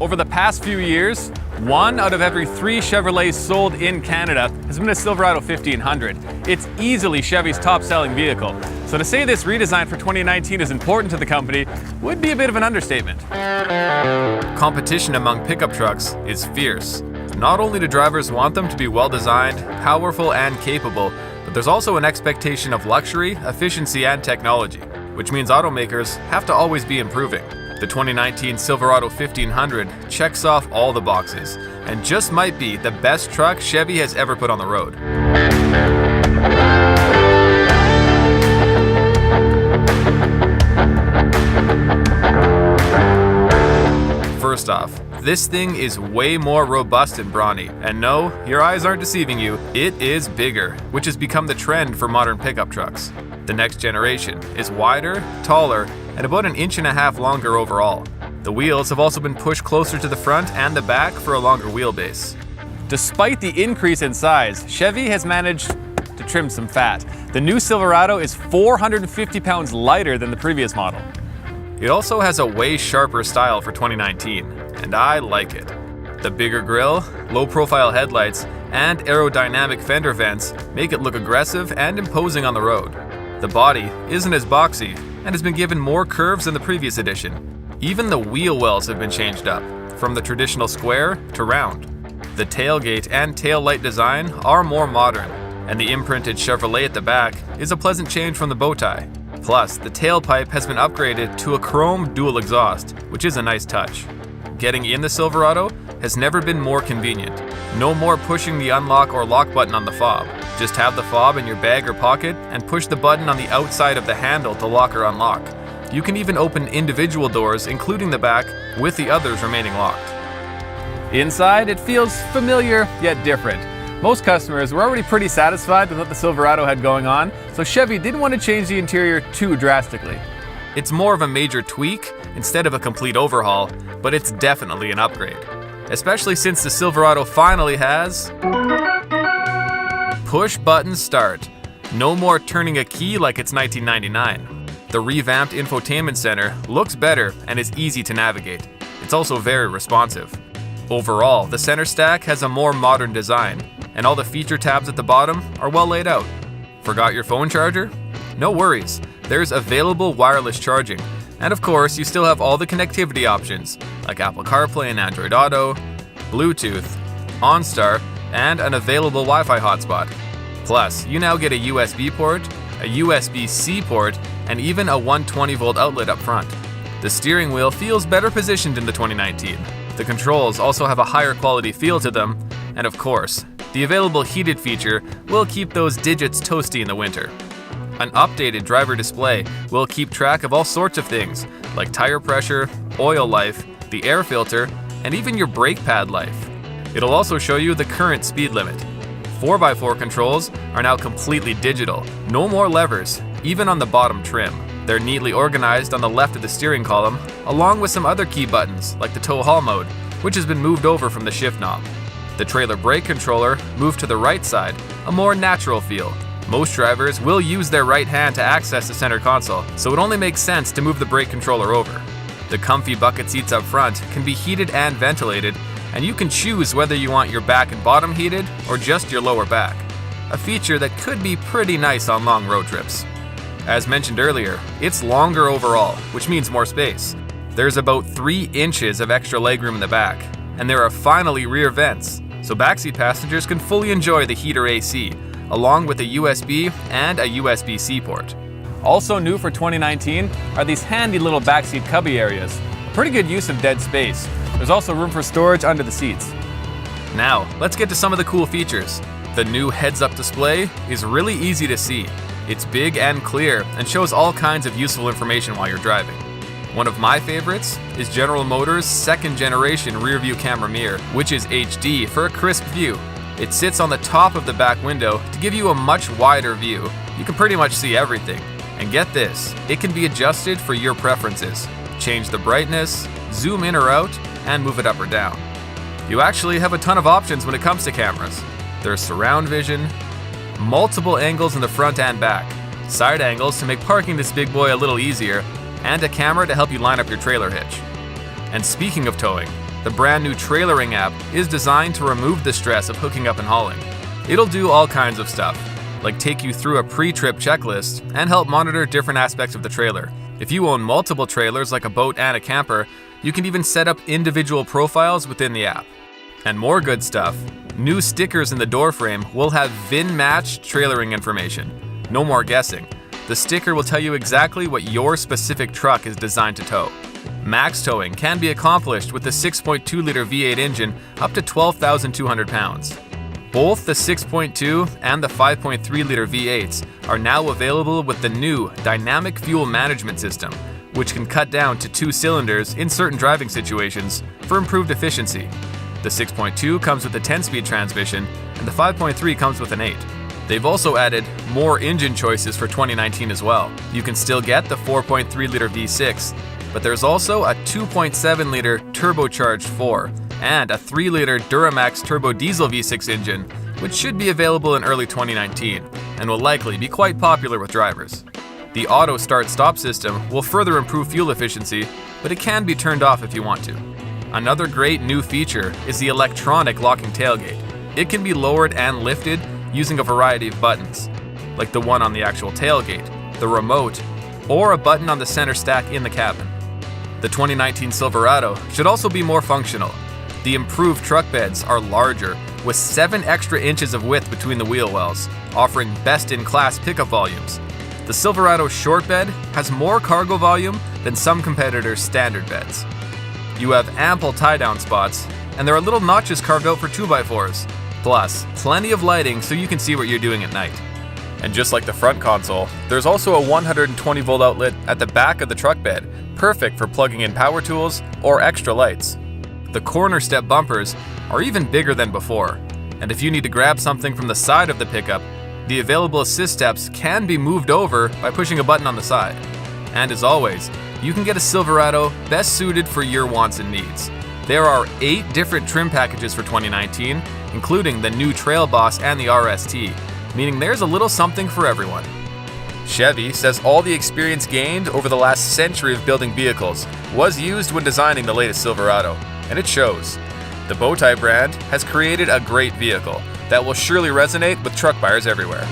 Over the past few years, 1 out of every 3 Chevrolets sold in Canada has been a Silverado 1500. It's easily Chevy's top-selling vehicle. So to say this redesign for 2019 is important to the company would be a bit of an understatement. Competition among pickup trucks is fierce. Not only do drivers want them to be well-designed, powerful, and capable, but there's also an expectation of luxury, efficiency, and technology, which means automakers have to always be improving. The 2019 Silverado 1500 checks off all the boxes and just might be the best truck Chevy has ever put on the road. First off, this thing is way more robust and brawny. And no, your eyes aren't deceiving you, it is bigger, which has become the trend for modern pickup trucks. The next generation is wider, taller, and about 1.5 inches longer overall. The wheels have also been pushed closer to the front and the back for a longer wheelbase. Despite the increase in size, Chevy has managed to trim some fat. The new Silverado is 450 pounds lighter than the previous model. It also has a way sharper style for 2019, and I like it. The bigger grille, low-profile headlights, and aerodynamic fender vents make it look aggressive and imposing on the road. The body isn't as boxy and has been given more curves than the previous edition. Even the wheel wells have been changed up, from the traditional square to round. The tailgate and tail light design are more modern, and the imprinted Chevrolet at the back is a pleasant change from the bow tie. Plus, the tailpipe has been upgraded to a chrome dual exhaust, which is a nice touch. Getting in the Silverado has never been more convenient. No more pushing the unlock or lock button on the fob. Just have the fob in your bag or pocket and push the button on the outside of the handle to lock or unlock. You can even open individual doors, including the back, with the others remaining locked. Inside, it feels familiar yet different. Most customers were already pretty satisfied with what the Silverado had going on, so Chevy didn't want to change the interior too drastically. It's more of a major tweak instead of a complete overhaul, but it's definitely an upgrade. Especially since the Silverado finally has push button start. No more turning a key like it's 1999. The revamped Infotainment Center looks better and is easy to navigate. It's also very responsive. Overall, the center stack has a more modern design, and all the feature tabs at the bottom are well laid out. Forgot your phone charger? No worries, there's available wireless charging. And of course, you still have all the connectivity options, like Apple CarPlay and Android Auto, Bluetooth, OnStar, and an available Wi-Fi hotspot. Plus, you now get a USB port, a USB-C port, and even a 120-volt outlet up front. The steering wheel feels better positioned in the 2019. The controls also have a higher quality feel to them, and of course, the available heated feature will keep those digits toasty in the winter. An updated driver display will keep track of all sorts of things, like tire pressure, oil life, the air filter, and even your brake pad life. It'll also show you the current speed limit. 4x4 controls are now completely digital, no more levers, even on the bottom trim. They're neatly organized on the left of the steering column, along with some other key buttons, like the tow haul mode, which has been moved over from the shift knob. The trailer brake controller moved to the right side, a more natural feel. Most drivers will use their right hand to access the center console, so it only makes sense to move the brake controller over. The comfy bucket seats up front can be heated and ventilated, and you can choose whether you want your back and bottom heated or just your lower back, a feature that could be pretty nice on long road trips. As mentioned earlier, it's longer overall, which means more space. There's about 3 inches of extra legroom in the back, and there are finally rear vents, so backseat passengers can fully enjoy the heater AC, along with a USB and a USB-C port. Also new for 2019 are these handy little backseat cubby areas. A pretty good use of dead space. There's also room for storage under the seats. Now, let's get to some of the cool features. The new heads-up display is really easy to see. It's big and clear and shows all kinds of useful information while you're driving. One of my favorites is General Motors' second generation rear view camera mirror, which is HD for a crisp view. It sits on the top of the back window to give you a much wider view. You can pretty much see everything. And get this, it can be adjusted for your preferences. Change the brightness, zoom in or out, and move it up or down. You actually have a ton of options when it comes to cameras. There's surround vision, multiple angles in the front and back, side angles to make parking this big boy a little easier, and a camera to help you line up your trailer hitch. And speaking of towing, The brand new trailering app is designed to remove the stress of hooking up and hauling. It'll do all kinds of stuff, like take you through a pre-trip checklist and help monitor different aspects of the trailer. If you own multiple trailers like a boat and a camper, you can even set up individual profiles within the app. And more good stuff, new stickers in the door frame will have VIN-matched trailering information. No more guessing. The sticker will tell you exactly what your specific truck is designed to tow. Max towing can be accomplished with the 6.2-liter V8 engine up to 12,200 pounds. Both the 6.2 and the 5.3-liter V8s are now available with the new Dynamic Fuel Management System, which can cut down to 2 cylinders in certain driving situations for improved efficiency. The 6.2 comes with a 10-speed transmission, and the 5.3 comes with an 8. They've also added more engine choices for 2019 as well. You can still get the 4.3-liter V6, but there's also a 2.7-liter turbocharged 4 and a 3-liter Duramax turbo diesel V6 engine, which should be available in early 2019 and will likely be quite popular with drivers. The auto start-stop system will further improve fuel efficiency, but it can be turned off if you want to. Another great new feature is the electronic locking tailgate. It can be lowered and lifted using a variety of buttons, like the one on the actual tailgate, the remote, or a button on the center stack in the cabin. The 2019 Silverado should also be more functional. The improved truck beds are larger, with 7 extra inches of width between the wheel wells, offering best-in-class pickup volumes. The Silverado's short bed has more cargo volume than some competitors' standard beds. You have ample tie-down spots, and there are little notches carved out for 2x4s. Plus, plenty of lighting so you can see what you're doing at night. And just like the front console, there's also a 120-volt outlet at the back of the truck bed, perfect for plugging in power tools or extra lights. The corner step bumpers are even bigger than before, and if you need to grab something from the side of the pickup, the available assist steps can be moved over by pushing a button on the side. And as always, you can get a Silverado best suited for your wants and needs. There are 8 different trim packages for 2019, including the new Trail Boss and the RST, meaning there's a little something for everyone. Chevy says all the experience gained over the last century of building vehicles was used when designing the latest Silverado, and it shows. The Bowtie brand has created a great vehicle that will surely resonate with truck buyers everywhere.